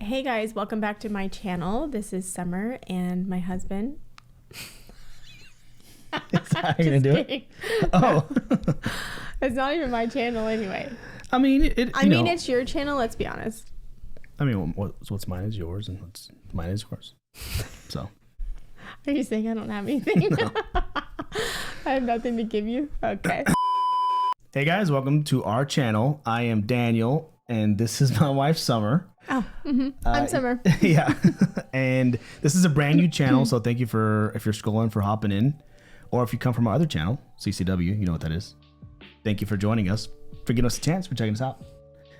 Hey guys, welcome back to my channel. This is Summer and my husband. How are you gonna do it? Oh, it's not even my channel anyway. I mean, it's your channel. Let's be honest. I mean, what's mine is yours, and what's mine is yours. So. Are you saying I don't have anything? No. I have nothing to give you. Okay. Hey guys, welcome to our channel. I am Daniel, and this is my wife Summer. Oh, I'm Summer. Yeah, and this is a brand new channel, so thank you for if you're scrolling for hopping in, or if you come from our other channel, CCW, you know what that is. Thank you for joining us, for giving us a chance, for checking us out.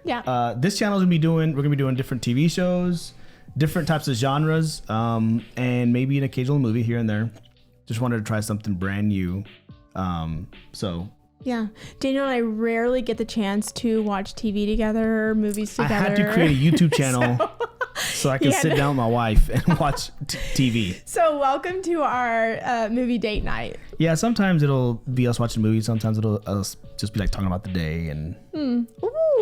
Yeah. This channel is we're gonna be doing different TV shows, different types of genres, and maybe an occasional movie here and there. Just wanted to try something brand new. Yeah, Daniel and I rarely get the chance to watch TV together, movies together. I had to create a YouTube channel so I can sit down with my wife and watch TV. So welcome to our movie date night. Yeah, sometimes it'll be us watching movies. Sometimes it'll just be like talking about the day and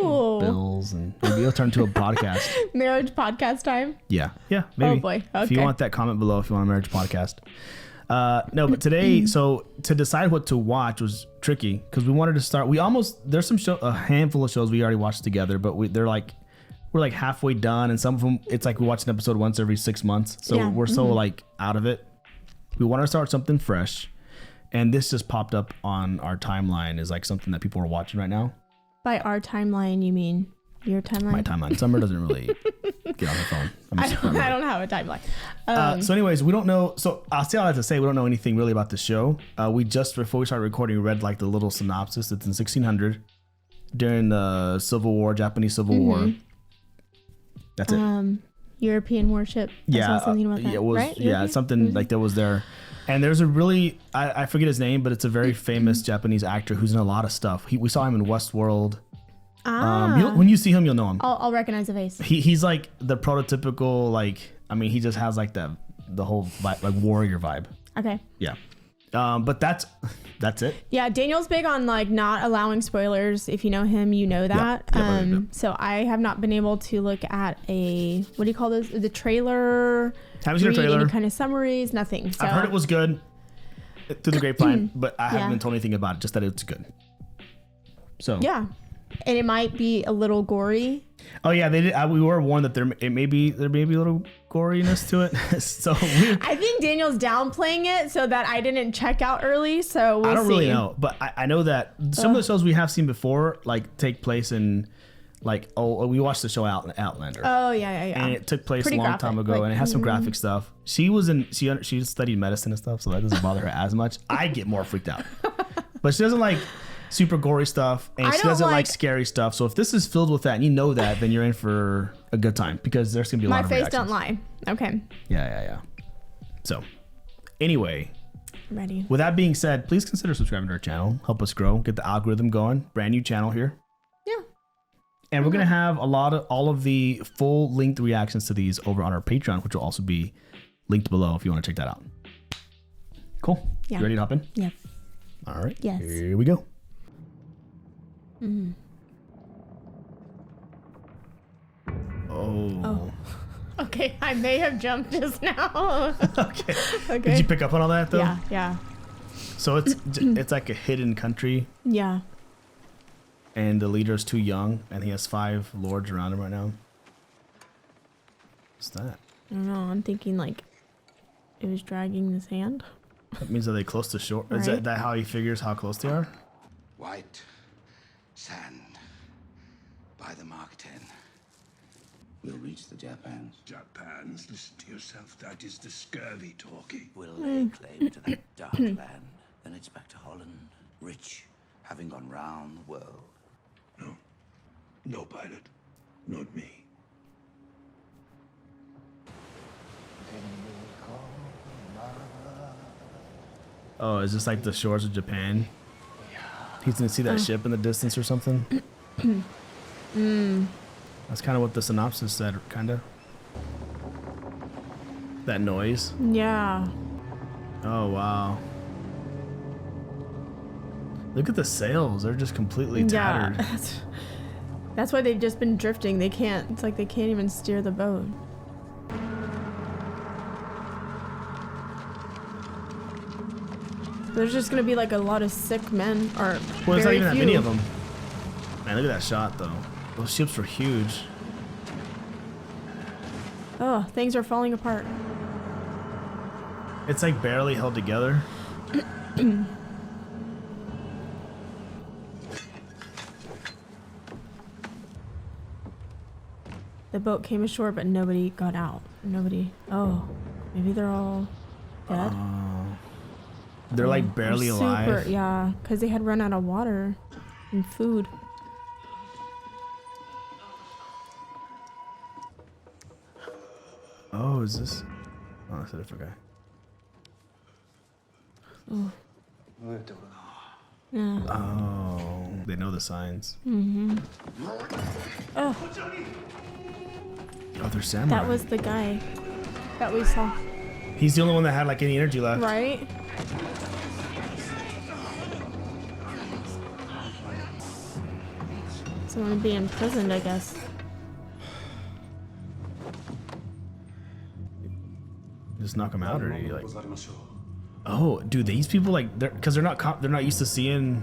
bills, and maybe it'll turn into a podcast. Marriage podcast time? Yeah, maybe. Oh boy, okay. If you want that, comment below if you want a marriage podcast. No, but today, so to decide what to watch was tricky because we wanted to start. There's a handful of shows we already watched together, but we're like halfway done, and some of them it's like we watch an episode once every 6 months, so we're so like out of it. We want to start something fresh, and this just popped up on our timeline as like something that people are watching right now. By our timeline, you mean your timeline? My timeline. Summer doesn't really get on the phone. I don't have a timeline. So anyways, we don't know. So I'll say all I have to say. We don't know anything really about the show. We just, before we started recording, read like the little synopsis. It's in 1600 during the Civil War, Japanese Civil War. That's it. European warship. I saw something about that. Yeah, it was, right? yeah, something like that was there. And there's a really, I forget his name, but it's a very famous Japanese actor who's in a lot of stuff. We saw him in Westworld. When you see him, you'll know him. I'll recognize the face. He's like the prototypical, like, I mean, he just has like the whole vibe, like warrior vibe. Okay. Yeah. But that's it. Yeah, Daniel's big on like not allowing spoilers. If you know him, you know that. Yeah. So I have not been able to look at what do you call those? The trailer. Haven't seen a trailer. Any kind of summaries, nothing. So. I've heard it was good through the grapevine, but I haven't been told anything about it, just that it's good. So. Yeah. And it might be a little gory. Oh yeah, they did. We were warned that there may be a little goriness to it. So I think Daniel's downplaying it so that I didn't check out early. So we'll see. I don't really know, but I know that some of the shows we have seen before like take place in like we watched the show Outlander. Oh yeah. And it took place Pretty a long graphic, time ago, and it has some graphic stuff. She studied medicine and stuff, so that doesn't bother her as much. I get more freaked out, but she doesn't like super gory stuff, and she doesn't like scary stuff. So if this is filled with that and you know that, then you're in for a good time because there's gonna be a lot of reactions. My face don't lie. Okay. Yeah. So anyway, ready. With that being said, please consider subscribing to our channel. Help us grow, get the algorithm going. Brand new channel here. Yeah. And we're gonna have all of the full length reactions to these over on our Patreon, which will also be linked below if you want to check that out. Cool. Yeah. You ready to hop in? Yeah. All right. Yes. Here we go. Oh. Okay, I may have jumped just now. Okay. Did you pick up on all that though? Yeah. So it's like a hidden country. Yeah. And the leader is too young, and he has 5 lords around him right now. What's that? I don't know. I'm thinking like it was dragging the sand. That means are they close to shore? Right. Is that how he figures how close they are? White sand by the Mark 10. We'll reach the Japans. Japans, listen to yourself. That is the scurvy talking. We'll lay claim to that dark land. Then it's back to Holland, rich, having gone round the world. No pilot. Not me. Oh, is this like the shores of Japan? He's gonna see that ship in the distance or something? That's kind of what the synopsis said, kind of. That noise. Yeah. Oh, wow. Look at the sails. They're just completely tattered. Yeah. That's why they've just been drifting. They can't. It's like they can't even steer the boat. There's just gonna be like a lot of sick men, or well, there's not very even that few. many of them. Man, look at that shot though. Those ships were huge. Oh, things are falling apart. It's like barely held together. The boat came ashore, but nobody got out. Nobody. Oh, maybe they're all dead. They're like barely alive. Yeah, because they had run out of water and food. Oh, is this? Oh, that's a different guy. Oh. Yeah. Oh, they know the signs. Mm-hmm. Oh. Oh, they're samurai. That was the guy that we saw. He's the only one that had like any energy left. Right? Someone being imprisoned, I guess. Just knock him out, or do you like? Oh, dude, these people like they're not used to seeing.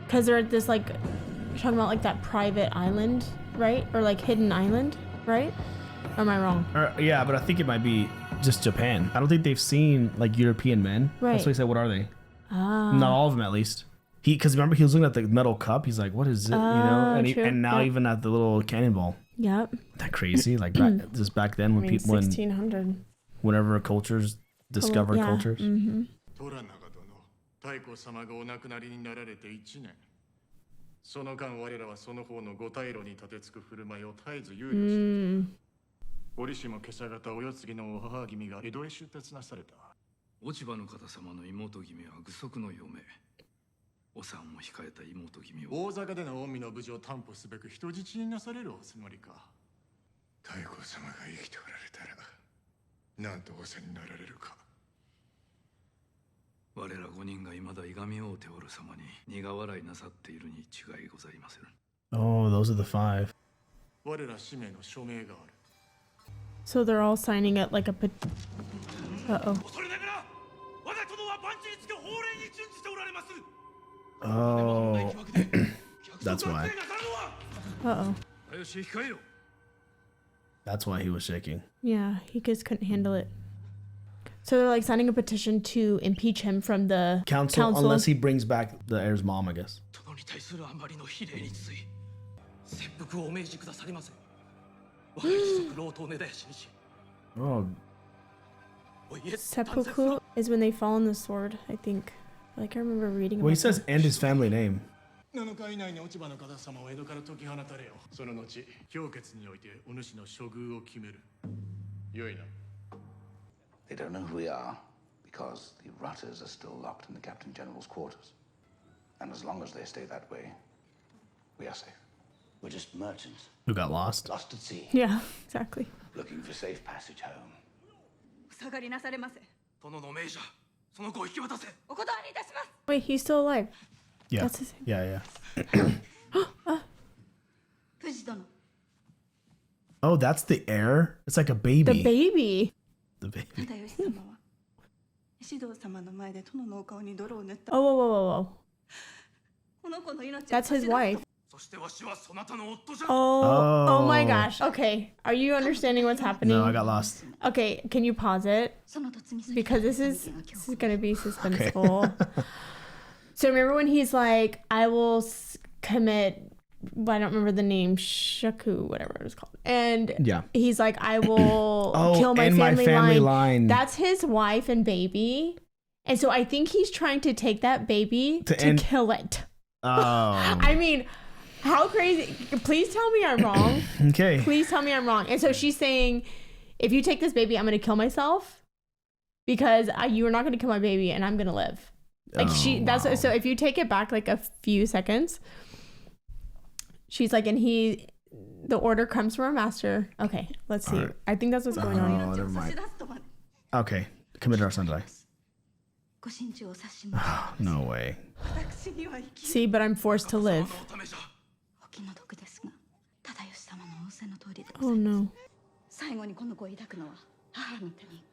Because they're at this like, you're talking about like that private island, right? Or like hidden island, right? Or am I wrong? Yeah, but I think it might be just Japan. I don't think they've seen like European men. Right. That's what he said. What are they? Ah. Not all of them, at least. Because remember he was looking at the metal cup. He's like, "What is it?" You know. And now Yep. even at the little cannonball. Yep. Isn't that crazy? Like just back then when people 1600. whenever cultures discovered Yeah. cultures. Mm-hmm. 太子様がお亡くなりになられて1年。その間我らはその方のご退路に立てつく振る舞いを絶えず憂慮していた。折しも今朝方お世継ぎのお母君が江戸へ出立なされた。落ち葉の方様の妹君は具足の嫁。お産を控えた妹君を。大坂での近江の無事を担保すべく人質になされるおつもりか。太后様が生きておられたら、なんとお世になられるか。我ら5人が未だいがみ合うておる様に苦笑いなさっているに違いございません。 Oh, those are the 5. 我ら使命の署名がある。 So they're all signing it like a Uh-oh. Oh, that's why. Uh-oh. That's why he was shaking. Yeah, he just couldn't handle it. So they're like signing a petition to impeach him from the council. Unless he brings back the heir's mom, I guess. Oh. Seppuku is when they fall on the sword, I think. Like I remember reading about Well, he says, that. and his family name. 7日以内に落ち葉の方様を江戸から解き放たれよ。その後、評決においてお主の処遇を決める。よいな。 They don't know who we are because the rutters are still locked in the Captain General's quarters. And as long as they stay that way, we are safe. We're just merchants. Who got lost? Lost at sea. Yeah, exactly. Looking for safe passage home. 下がりなされませ。殿の命じゃ。その子を引き渡せ。お断りいたします。 Wait, he's still alive. Yeah. That's his Yeah. 藤殿。 Oh, that's the heir? It's like a baby. The baby. The baby. 忠義様は指導様の前で殿のお顔に泥を塗った。 Oh, whoa, whoa, whoa, whoa. この子の命を That's his wife. そしてわしはそなたの夫じゃ。 Oh my gosh. Okay. Are you understanding what's happening? No, I got lost. Okay, can you pause it? その嫁ぎする Because this is going to be suspenseful. So remember when he's like, I will commit, I don't remember the name, Shaku, whatever it was called. And Yeah. he's like, I will kill my and family, my family line. That's his wife and baby. And so I think he's trying to take that baby to kill it. Oh. I mean, how crazy. Please tell me I'm wrong. Okay. Please tell me I'm wrong. And so she's saying, if you take this baby, I'm going to kill myself because you are not going to kill my baby and I'm going to live. Like wow. So if you take it back like a few seconds, she's like, and the order comes from our master. Okay, let's see. Right. I think that's what's going on. Oh, never 差し mind. 出すとは。 Okay. Committed our Sunday. ご心中を察します。 No way. 私には生きる。 See, but I'm forced to live. のためじゃ。気の毒ですが、忠義様の仰せの通りで Oh no. 最後にこの子を抱くのは母の手に。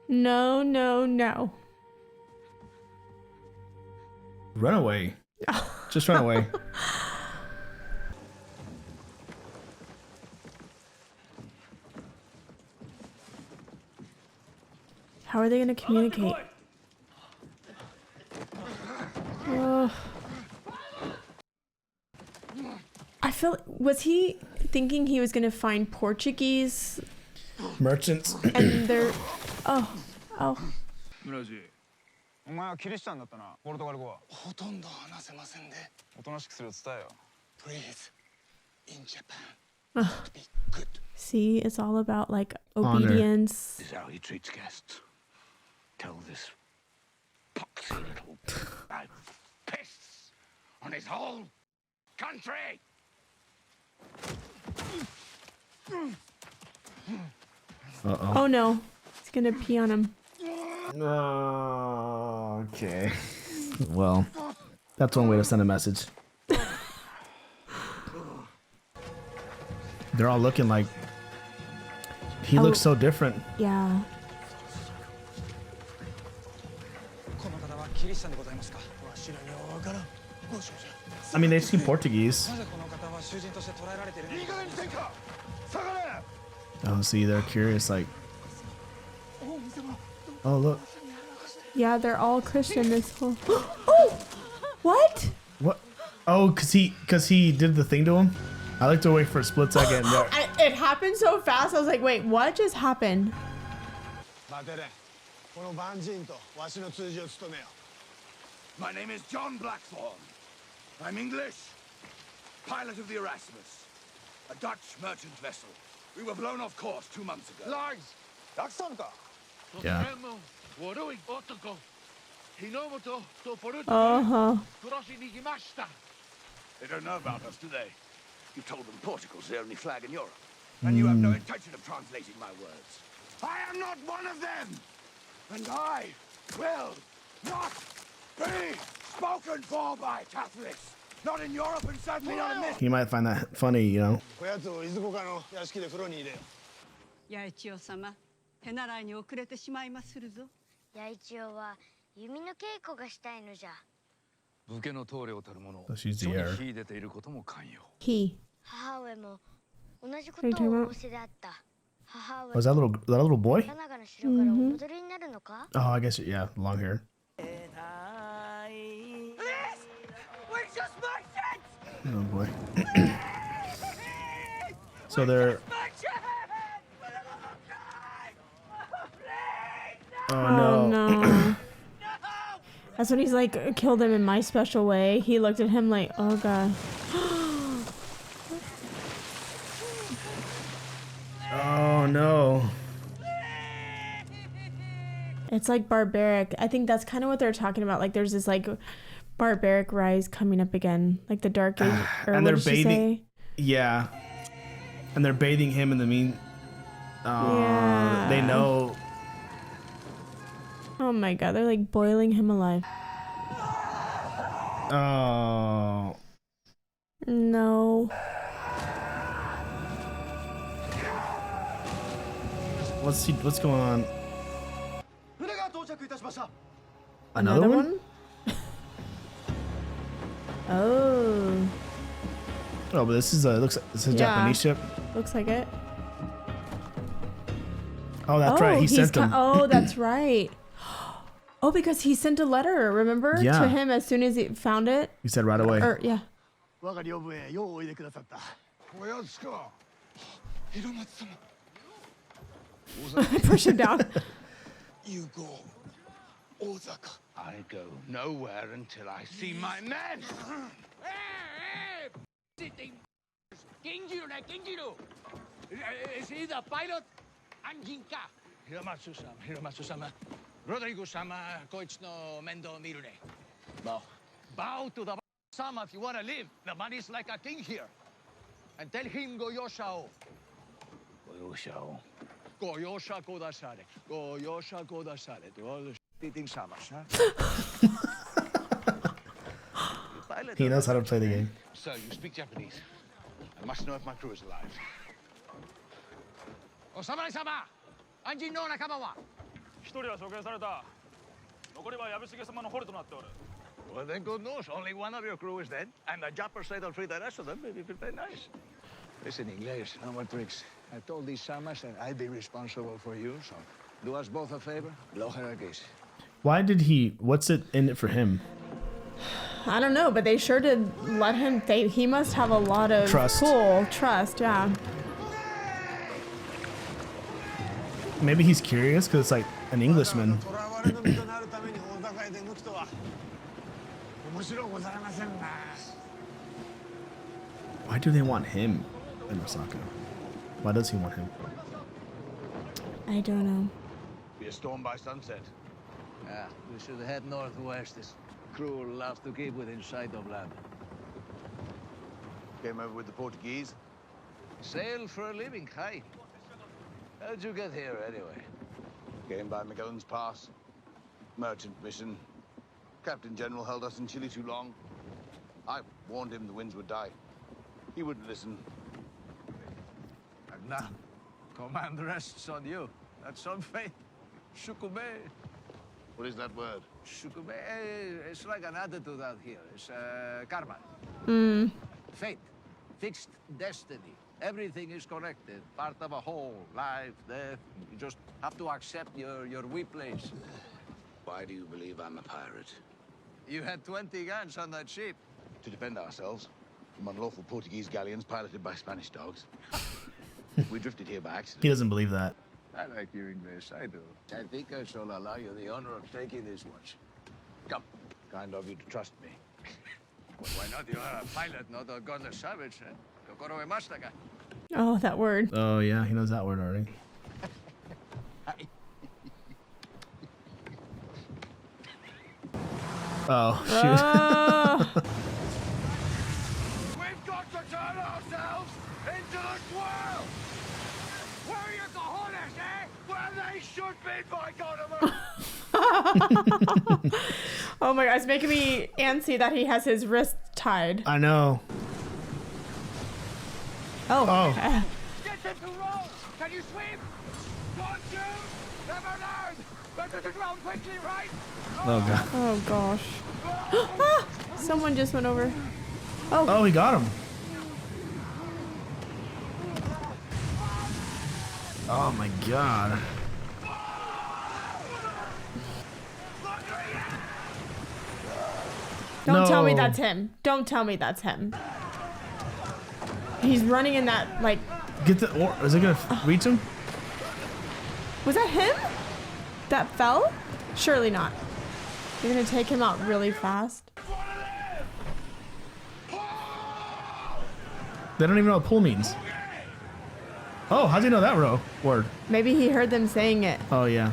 No, no, no. Run away. Just run away. How are they going to communicate? Ugh. I feel, was he thinking he was going to find Portuguese Merchants. and they're, oh, 村地お前はキリシタンだったな。ポルトガル語はほとんど話せませんで。おとなしくするよ伝えよ。 Please, in Japan, Ugh. be good. See, it's all about like Honor. obedience. This is how he treats guests. Tell this poxy little I piss on his whole country. Uh-oh. Oh no, he's going to pee on him. Okay. Well, that's one way to send a message. They're all looking like he looks so different. Yeah. この方はキリシタンでございますか。 I mean, they speak Portuguese. なぜこの方は囚人として捕らえられているのか。 Oh, see, they're curious. Like, oh look, Yeah, they're all Christian this whole. Oh! What? what? Oh, cause he did the thing to him. I looked away for a split second. It happened so fast. I was like, wait, what just happened? 待てれ。この万人とわしの通じを務めよ。 My name is John Blackthorne. I'm English, pilot of the Erasmus, a Dutch merchant vessel. We were blown off course 2 months ago. Lies! たくさんか。 Yeah. Uh-huh. They don't know about us, do they? You told them Portugal's the only flag in Europe, and you have no intention of translating my words. I am not one of them, and I will not be spoken for by Catholics. Not in Europe, and certainly not in this. He might find that funny, you know. こやつをいずこかの屋敷で風呂に入れよ。八重千代様、手習いに遅れてしまいまするぞ。八重千代は弓の稽古がしたいのじゃ。武家の棟梁たる者 So she's the 書に heir. 秀でていることも寛容。 He. 母上も同じことを仰せであった。母上 Was that little boy? 柳川の城からお戻りになるのか？ Oh, I guess yeah, long hair. Oh boy. So they're. Oh no. No. That's when he's like, killed him in my special way. He looked at him like, oh god. Oh no. It's like barbaric. I think that's kind of what they're talking about. Like there's this like barbaric rise coming up again. Like the dark age. Or And what they're did she bathing. say? Yeah. And they're bathing him in the mean. Yeah. They know. Oh my god, they're like boiling him alive. Oh. No. What's going on? 船が到着いたしました。 Another one? Oh. Oh, but this is a Japanese ship. Looks like it. Oh, that's right. He sent them. Oh, that's right. Oh, because he sent a letter, remember? Yeah. To him as soon as he found it. He said right away. Or, yeah. 我が領分へようおいでくださった。おやつか。広松様。 Push him down. You go, Ozaka. I go nowhere until I see my men. Is he the pilot? Anjin ka. Hiramatsu-sama. Rodrigo-sama, koichi no mendo miru ne. Bow. Bow to the sama if you want to live. The money's like a king here. And tell him Goyosha-o. Goyosha-o. Goyosha kodasare. Goyosha kodasare. To all the shitting samas, huh? He knows how to play the game. So, you speak Japanese. I must know if my crew is alive. Oh, Samurai-sama! Anjin no nakama wa? 一人は処刑された。残りは藪重様の捕虜となっておる。 Well, then good news. Only one of your crew is dead, and the Jappers say they'll free the rest of them if you can play nice. Listen, English, no more tricks. I told these Samas that I'd be responsible for you, so do us both a favor. Blow her a kiss. Why did he? What's it in it for him? I don't know, but they sure did let him. He must have a lot of Trust. Cool trust, yeah. Maybe he's curious because it's like an Englishman. Why do they want him in Osaka? Why does he want him? I don't know. Be a storm by sunset. Yeah, we should head northwest. This crew will love to keep within sight of land. Came over with the Portuguese. Sail for a living, Heir. How'd you get here, anyway? Came by Magellan's Pass. Merchant mission. Captain General held us in Chile too long. I warned him the winds would die. He wouldn't listen. And now, command rests on you. That's some fate. Shukume. What is that word? Shukume, it's like an attitude out here. It's karma. Fate. Fixed destiny. Everything is connected. Part of a whole. Life, death. You just have to accept your weak place. Why do you believe I'm a pirate? You had 20 guns on that ship. To defend ourselves from unlawful Portuguese galleons piloted by Spanish dogs. We drifted here by accident. He doesn't believe that. I like your English, I do. I think I shall allow you the honor of taking this watch. Come. Kind of you to trust me. Well, why not? You are a pilot, not a godless savage, eh? Kokoro emashita. Oh, that word. Oh yeah, he knows that word already. Oh shoot. We've got to turn ourselves into the swirl! Where are your cojones, eh? Where they should be, by God! Oh my god, it's making me antsy that he has his wrist tied. I know. Oh. Get them to roll! Can you swim? Don't you? Never learn! Better to drown quickly, right? Oh god. Oh gosh. Ah, someone just went over. Oh. Oh, he got him. Oh my god. Don't tell me that's him. Don't tell me that's him. He's running in that, like... Get the... Or, is it gonna reach him? Was that him? That fell? Surely not. You're gonna take him out really fast. They don't even know what pull means. Oh, how'd you know that word? Maybe he heard them saying it. Oh, yeah.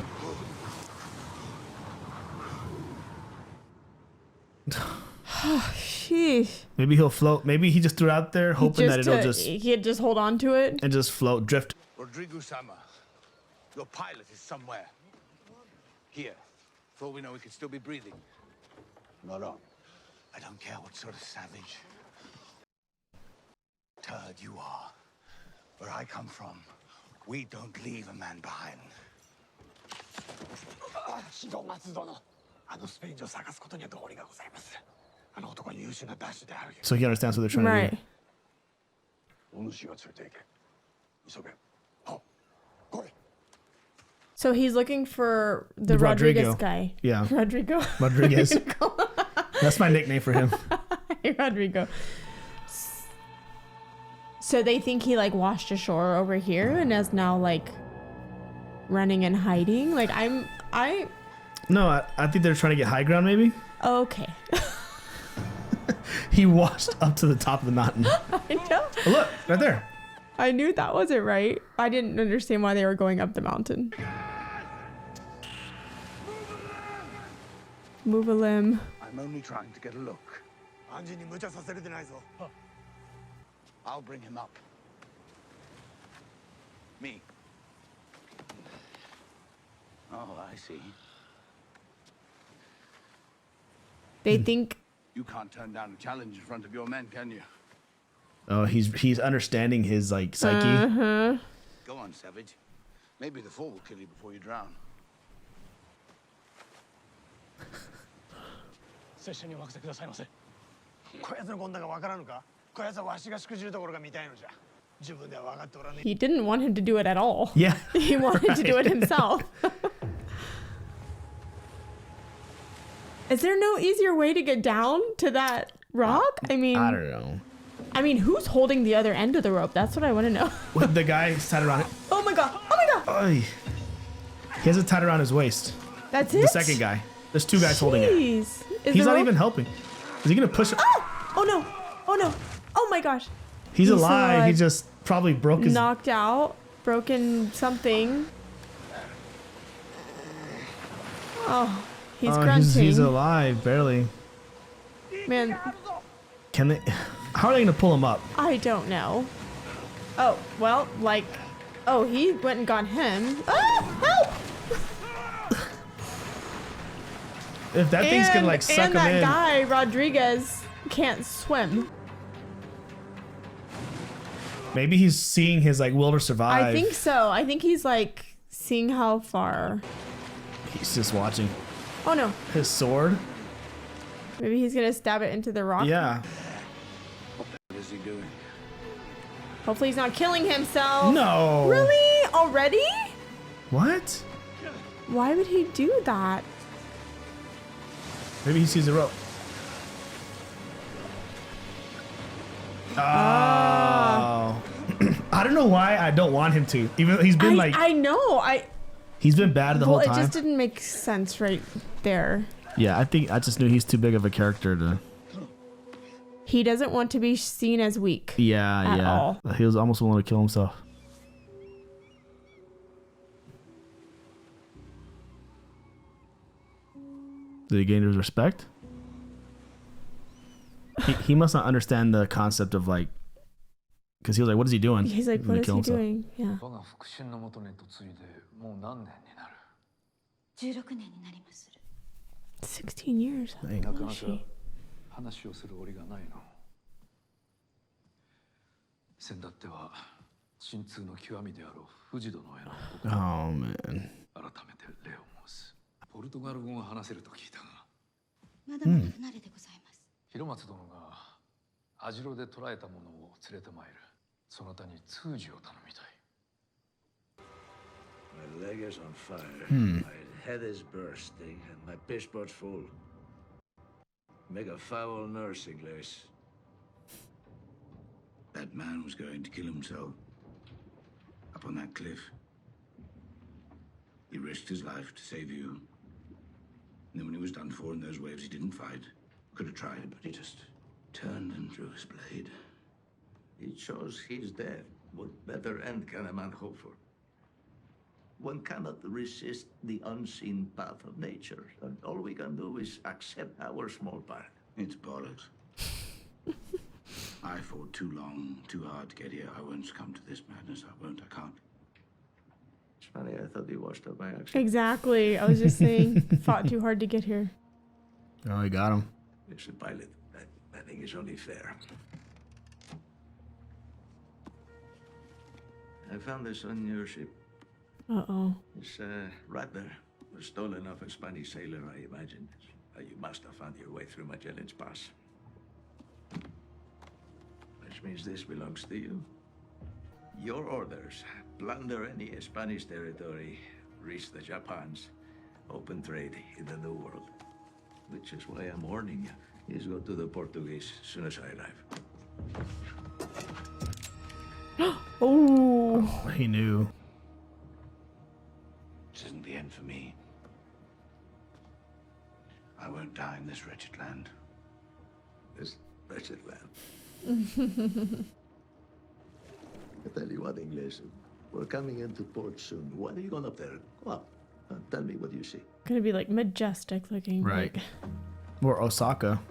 Sheesh. Maybe he'll float. Maybe he just threw it out there hoping that it'll just... He'd just hold on to it? And just float, drift. Rodrigo-sama, your pilot is somewhere. Here. For all we know, he could still be breathing. Not on. I don't care what sort of savage turd you are. Where I come from, we don't leave a man behind. So he understands what they're trying to do. So he's looking for the Rodriguez guy. Yeah. Rodrigo. Rodriguez. That's my nickname for him. Hey, Rodrigo. So they think he like washed ashore over here and is now like running and hiding. Like No, I think they're trying to get high ground maybe. Okay. He washed up to the top of the mountain. I know. Oh, look, right there. I knew that wasn't right. I didn't understand why they were going up the mountain. Move a limb. I'm only trying to get a look. I'll bring him up. Me. Oh, I see. They think You can't turn down a challenge in front of your men, can you? Oh, he's understanding his like psyche. Go on, savage. Maybe the fall will kill you before you drown. He didn't want him to do it at all. Yeah. He wanted to do it himself. Is there no easier way to get down to that rock? I mean, I don't know. I mean, who's holding the other end of the rope? That's what I want to know. What, the guy tied around it? Oh my god! Oh my god! Oy. He has it tied around his waist. That's it? The second guy. There's two guys holding it. Is He's not even helping. Is he gonna push it? Oh! Oh no! Oh no! Oh my gosh! He's alive. He just probably broke his... Knocked out. Broken something. Oh, he's grunting. He's alive, barely. Man. Can they... How are they gonna pull him up? I don't know. Oh, well, like... Oh, he went and got him. Ah! Help! If that thing's gonna like suck him in... And that guy, Rodriguez, can't swim. Maybe he's seeing his like will to survive. I think so. I think he's like seeing how far. He's just watching. Oh no. His sword? Maybe he's gonna stab it into the rock. Yeah. What is he doing? Hopefully he's not killing himself. No. Really? Already? What? Why would he do that? Maybe he sees the rope. Oh. I don't know why I don't want him to. Even he's been I know. He's been bad the whole time. It just didn't make sense right there. Yeah, I think I just knew he's too big of a character to... He doesn't want to be seen as weak. Yeah, at yeah. all. He was almost willing to kill himself. Did he gain his respect? He must not understand the concept of like... Because he was like, what is he doing? He's like, what is he doing? Yeah. 16 years. How is she? 話をする折がないの。先だっては神通の極みであろう藤戸の親の僕 Oh man. 改めて礼を申す。ポルトガル語が話せると聞いたが。まだまだ不慣れでございます。広松殿が網代で捕らえた者を連れてまいる。そなたに通詞を頼みたい。 My leg is on fire, my head is bursting, and my pishpot's full. Make a foul nurse, English. That man was going to kill himself. Up on that cliff. He risked his life to save you. And then when he was done for in those waves, he didn't fight. Could have tried, but he just turned and drew his blade. He chose his death. What better end can a man hope for? One cannot resist the unseen path of nature. And all we can do is accept our small part. It's bollocks. I fought too long, too hard to get here. I won't succumb to this madness. I won't. I can't. It's funny, I thought you washed up by accident. Exactly. I was just saying, fought too hard to get here. Oh, he got him. Mr. Pilot, I think it's only fair. I found this on your ship. Uh-oh. It's right there. It was stolen off a Spanish sailor, I imagine. You must have found your way through Magellan's Pass. Which means this belongs to you. Your orders: plunder any Spanish territory, reach the Japans, open trade in the New World. Which is why I'm warning you. Please go to the Portuguese as soon as I arrive. Oh, he knew. This isn't the end for me. I won't die in this wretched land. This wretched land. I tell you what, English, we're coming into port soon. Why are you going up there? Go up. Tell me what you see. Gonna be like majestic looking. Right. Like... Or Osaka.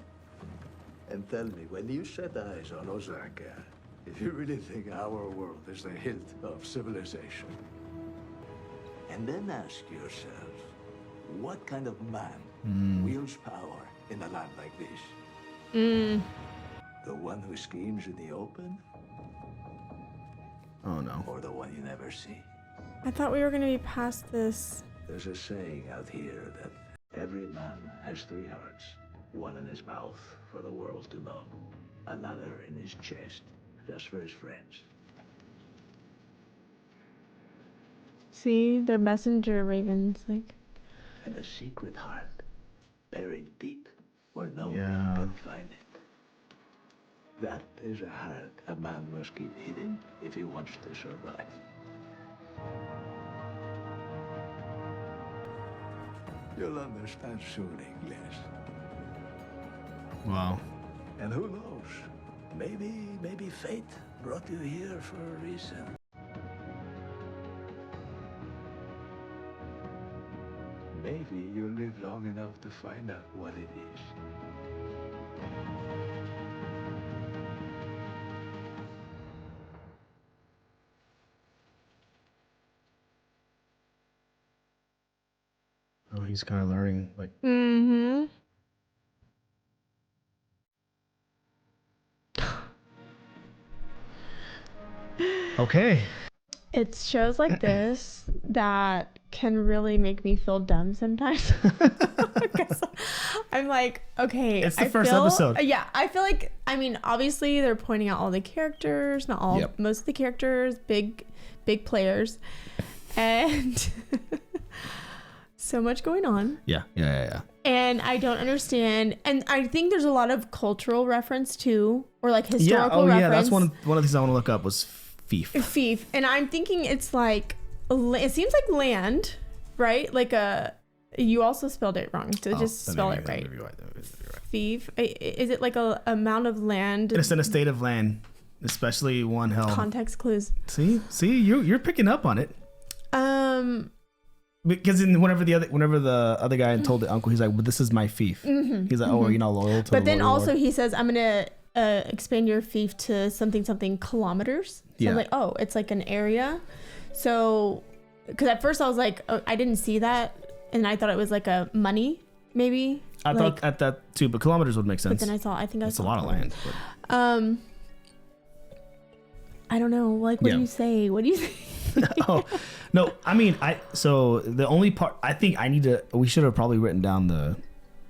And tell me, when you set eyes on Osaka, if you really think our world is the hilt of civilization, and then ask yourself, what kind of man wields power in a land like this? Mm. The one who schemes in the open? Oh no. Or the one you never see? I thought we were gonna be past this. There's a saying out here that every man has 3 hearts. One in his mouth for the world to know. Another in his chest, just for his friends. See, they're messenger ravens, like. And a secret heart, buried deep, where no one Yeah. can find it. That is a heart a man must keep hidden if he wants to survive. You'll understand soon, English. Wow. And who knows? Maybe fate brought you here for a reason. Maybe you'll live long enough to find out what it is. Oh, he's kind of learning, like. Mm-hmm. Okay. It's shows like this that can really make me feel dumb sometimes. 'Cause I'm like, okay. It's the first episode. Yeah, I feel like, I mean, obviously they're pointing out all the characters, not all, Yep. most of the characters, big players, and so much going on. Yeah. And I don't understand, and I think there's a lot of cultural reference too, or like historical reference. Yeah, that's one of the things I want to look up was fief. Fief, and I'm thinking it's like, it seems like land, right? Like you also spelled it wrong, so just spell it right. Fief, is it like a amount of land? It's in a state of land, especially one held. Context clues. See, you're picking up on it. Because whenever the other guy told the uncle, he's like, "Well, this is my fief." Mm-hmm, He's like, "Oh, you're not loyal to." But then loyal also Lord. he says, "I'm gonna expand your fief to something kilometers." So Yeah. I'm like, oh, it's like an area. So, because at first I was like, oh, I didn't see that, and I thought it was like a money, maybe. I thought at that too, but kilometers would make sense. But then I saw it's a lot of land. But. I don't know. Like, what do you say? What do you say? Oh, no, I mean, so the only part I think we should have probably written down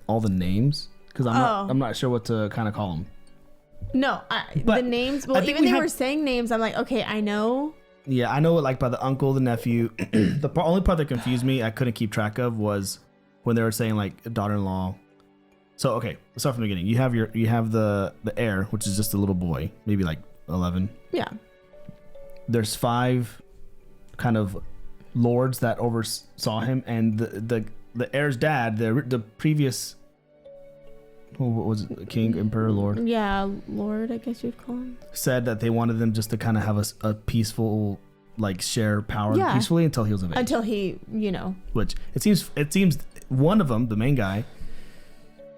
all the names, because I'm not sure what to kind of call them. No, the names. Well, even they were saying names. I'm like, okay, I know. Yeah, I know it, like by the uncle, the nephew. The only part that confused me, I couldn't keep track of, was when they were saying like daughter-in-law. So okay, let's start from the beginning. You have the heir, which is just a little boy, maybe like 11. Yeah. There's 5 kind of lords that oversaw him, and the heir's dad, the previous, what was it, king, emperor, lord? Yeah, lord, I guess you'd call him. Said that they wanted them just to kind of have a peaceful, like, share power peacefully until he was of age. Until he, Which it seems one of them, the main guy,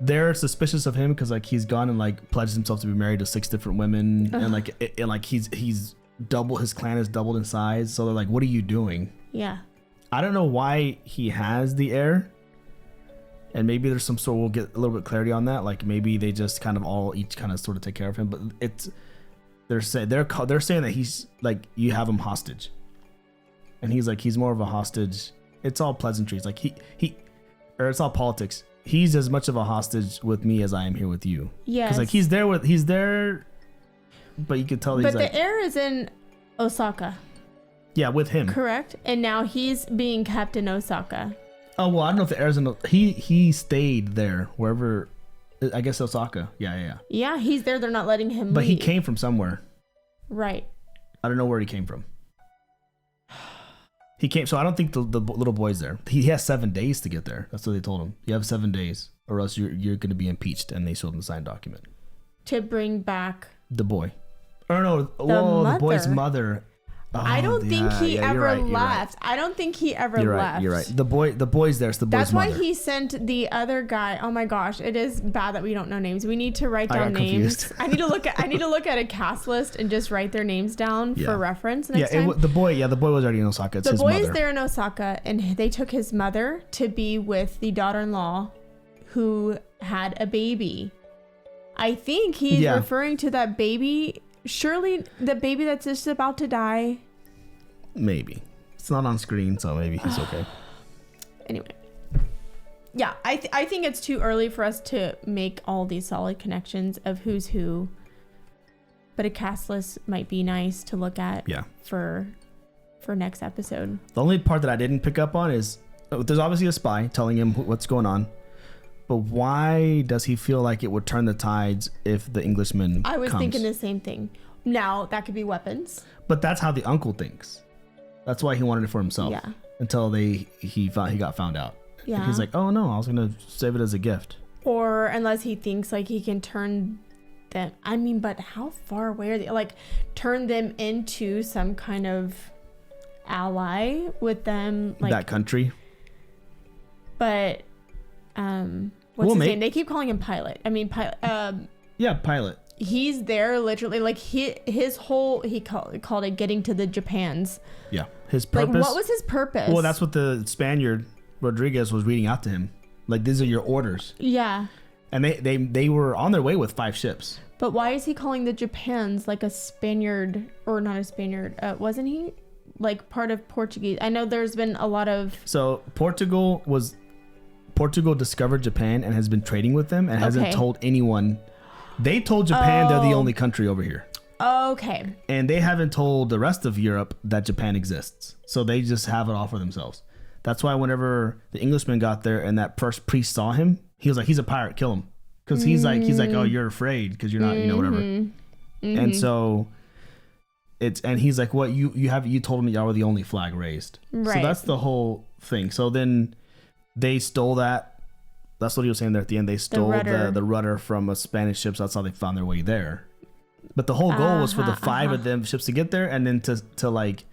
they're suspicious of him because like he's gone and like pledged himself to be married to 6 different women, and like he's doubled, his clan has doubled in size. So they're like, what are you doing? Yeah. I don't know why he has the heir, and maybe there's some sort, we'll get a little bit clarity on that. Like maybe they just kind of each kind of sort of take care of him, but they're saying that he's like, you have him hostage, and he's like, he's more of a hostage. It's all pleasantries. Like it's all politics. He's as much of a hostage with me as I am here with you. Yes. Because like he's there, but you could tell. But the heir is in Osaka. Yeah, with him. Correct. And now he's being kept in Osaka. Oh well, I don't know if the heir's in. He stayed there wherever. I guess Osaka. Yeah. Yeah, he's there. They're not letting him. But leave. he came from somewhere. Right. I don't know where he came from. He came, so I don't think the little boy's there. He has 7 days to get there. That's what they told him. You have 7 days, or else you're going to be impeached. And they showed him the signed document to bring back the boy. Or no, the boy's mother. Oh, I don't think he ever left. Right. I don't think he ever left. You're right. The boy's there. It's the boy's That's mother. why he sent the other guy. Oh my gosh, it is bad that we don't know names. We need to write down names. Confused. I need to look at a cast list and just write their names down for reference next time. The boy was already in Osaka. It's the his boy mother. is there in Osaka, and they took his mother to be with the daughter-in-law who had a baby. I think he's referring to that baby. Surely the baby that's just about to die. Maybe. It's not on screen, so maybe he's okay. Anyway. Yeah, I think it's too early for us to make all these solid connections of who's who. But a cast list might be nice to look at for next episode. The only part that I didn't pick up on is there's obviously a spy telling him what's going on. But why does he feel like it would turn the tides if the Englishman I was comes? thinking the same thing. Now, that could be weapons. But that's how the uncle thinks. That's why he wanted it for himself. Yeah. Until he got found out. Yeah. He's like, oh no, I was going to save it as a gift. Or unless he thinks like he can turn them. I mean, but how far away are they? Like, turn them into some kind of ally with them. Like that country. But, what's his name? They keep calling him Pilot. I mean, Pilot. Yeah, Pilot. He's there literally, like his whole, he called it getting to the Japans. Yeah, his purpose. Like, what was his purpose? Well, that's what the Spaniard Rodriguez was reading out to him. Like, these are your orders. Yeah. And they were on their way with 5 ships. But why is he calling the Japans like a Spaniard, or not a Spaniard? Wasn't he like part of Portuguese? I know there's been a lot of. So Portugal discovered Japan and has been trading with them and hasn't told anyone. They told Japan they're the only country over here. Okay. And they haven't told the rest of Europe that Japan exists. So they just have it all for themselves. That's why whenever the Englishman got there and that first priest saw him, he was like, he's a pirate, kill him. Because he's like, oh, you're afraid because you're not, whatever. And so and he's like, what, you told me y'all were the only flag raised. Right. So that's the whole thing. So then they stole that. That's what he was saying there at the end. They stole the rudder from a Spanish ship. So that's how they found their way there. But the whole goal was for the 5 of them ships to get there and then to like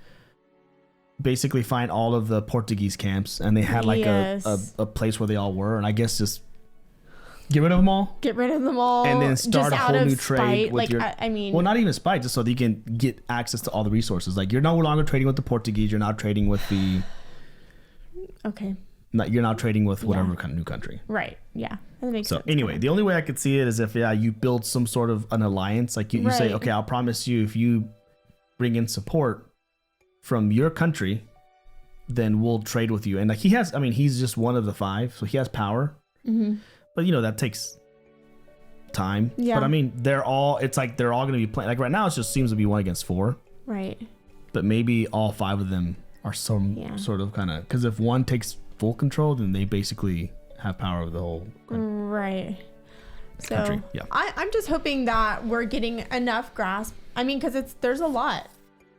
basically find all of the Portuguese camps. And they had like a place where they all were. And I guess just get rid of them all. Get rid of them all. And then start a whole new trade with like, I mean, well, not even spite, just so that you can get access to all the resources. Like, you're no longer trading with the Portuguese. You're not trading with the. Okay. You're not trading with whatever kind of new country. Right. Yeah. That makes sense. So anyway, the only way I could see it is if you build some sort of an alliance. Like you say, okay, I'll promise you if you bring in support from your country, then we'll trade with you. And like he's just one of the 5, so he has power. Mm-hmm. But that takes time. Yeah. But I mean, they're all going to be playing. Like right now, it just seems to be 1 against 4. Right. But maybe all 5 of them are some sort of kind of, because if one takes full control, then they basically have power over the whole country. So country. Yeah. I'm just hoping that we're getting enough grasp. I mean, because there's a lot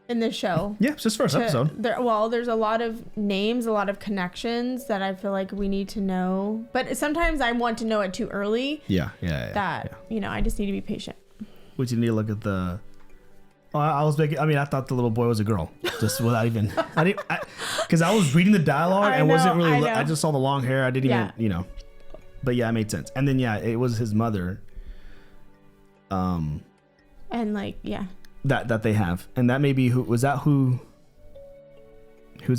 in this show. Yeah, it's just first episode. There's a lot of names, a lot of connections that I feel like we need to know. But sometimes I want to know it too early. Yeah. I just need to be patient. Which you need to look at the. I thought the little boy was a girl, just without even. Because I was reading the dialogue and wasn't really. I just saw the long hair. I didn't even, But yeah, it made sense. And then it was his mother. And That they have, and that may be who's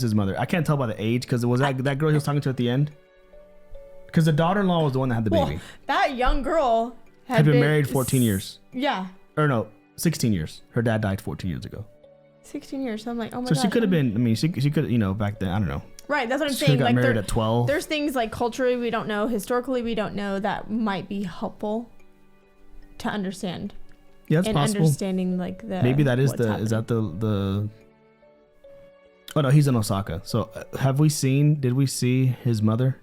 his mother? I can't tell by the age because it was that girl he was talking to at the end. Because the daughter-in-law was the one that had the baby. That young girl had been married 14 years. Yeah. Or no, 16 years. Her dad died 14 years ago. 16 years. So I'm like, oh my god. So she could have been. I mean, she could, back then. I don't know. Right. That's what I'm she saying. Got married at 12. There's things like culturally we don't know, historically we don't know that might be helpful to understand. Yeah, it's possible. Understanding like the maybe that is the. Oh no, he's in Osaka. So did we see his mother?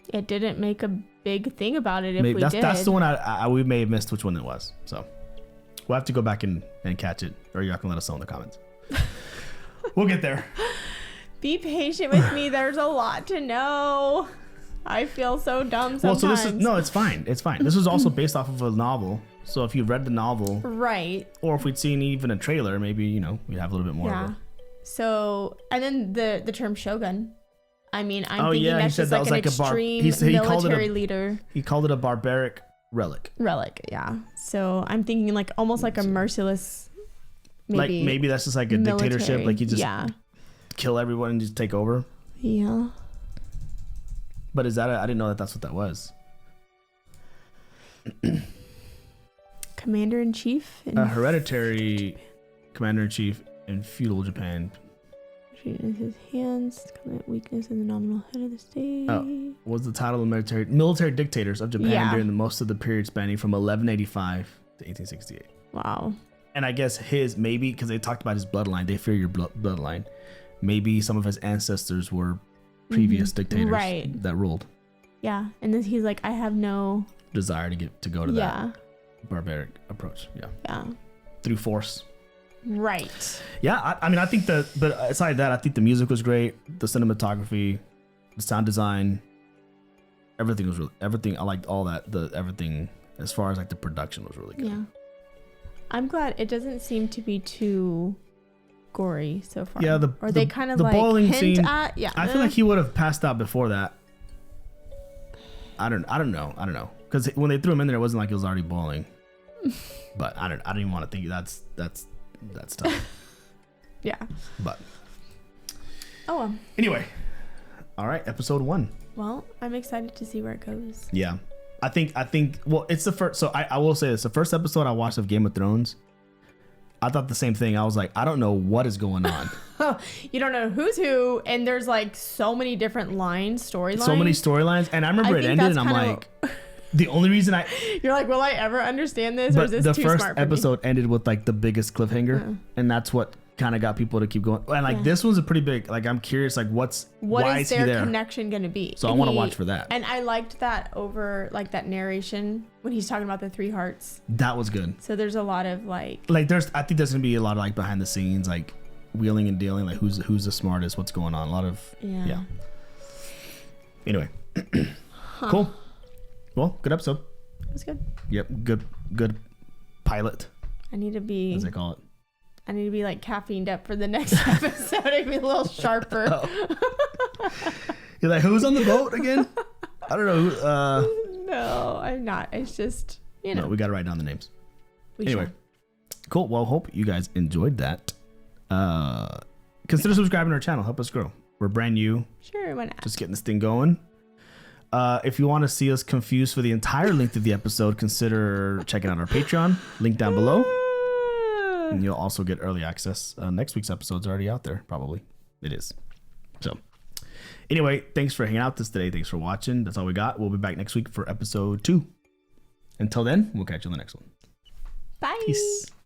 It didn't make a big thing about it. Maybe that's the one we may have missed which one it was. So we'll have to go back and catch it, or y'all can let us know in the comments. We'll get there. Be patient with me. There's a lot to know. I feel so dumb sometimes. Well, so it's fine. It's fine. This was also based off of a novel. So if you read the novel, right, or if we'd seen even a trailer, maybe we'd have a little bit more. Yeah. So and then the term shogun. I mean, I'm thinking that's just like an extreme military leader. He called it a barbaric relic. Yeah. So I'm thinking like almost like a merciless. Maybe that's just like a dictatorship. Like you just kill everyone and just take over. Yeah. But is that I didn't know that's what that was. Commander-in-Chief. Hereditary commander-in-chief in feudal Japan. In his hands, weakness in the nominal head of the state. Was the title of military dictators of Japan during most of the period spanning from 1185 to 1868. Wow. And I guess maybe because they talked about his bloodline, they fear your bloodline. Maybe some of his ancestors were previous dictators that ruled. Yeah, and then he's like, I have no desire to go to that barbaric approach. Yeah. Through force. Right. Yeah, I mean, I think but aside that, I think the music was great, the cinematography, the sound design, everything was everything. I liked all that. Everything as far as like the production was really good. Yeah. I'm glad it doesn't seem to be too gory so far. Yeah, they kind of the like boiling hint scene. At, I feel like he would have passed out before that. I don't know. Because when they threw him in there, it wasn't like it was already boiling. But I don't even want to think that's tough. Yeah. But. Oh well. Anyway. All right, episode 1. Well, I'm excited to see where it goes. Yeah. I think well, it's the first, so I will say this, the first episode I watched of Game of Thrones, I thought the same thing. I was like, I don't know what is going on. You don't know who's who, and there's like so many different storylines. So many storylines, and I remember it ended, and I'm like, the only reason you're like, will I ever understand this? Or is this the too first smart for episode ended with like the biggest cliffhanger, and that's what kind of got people to keep going. And like this one's a pretty big. Like I'm curious, like what why is he there? their connection going to be? So I want to watch for that. And I liked that over like that narration when he's talking about the 3 hearts. That was good. So there's a lot of like I think there's gonna be a lot of like behind the scenes, like wheeling and dealing, like who's the smartest, what's going on, a lot of Anyway, cool. Well, good episode. It was good. Yep, good pilot. I need to be, as they call it. I need to be like caffeined up for the next episode. I'd be a little sharper. You're like, who's on the boat again? I don't know. No, I'm not. It's just, No, we got to write down the names. Anyway, cool. Well, hope you guys enjoyed that. Consider subscribing to our channel. Help us grow. We're brand new. Sure, why not? Just getting this thing going. If you want to see us confused for the entire length of the episode, consider checking out our Patreon. Link down below. And you'll also get early access. Next week's episode's already out there, probably. It is. So, anyway, thanks for hanging out with us today. Thanks for watching. That's all we got. We'll be back next week for episode 2. Until then, we'll catch you on the next one. Bye. Peace.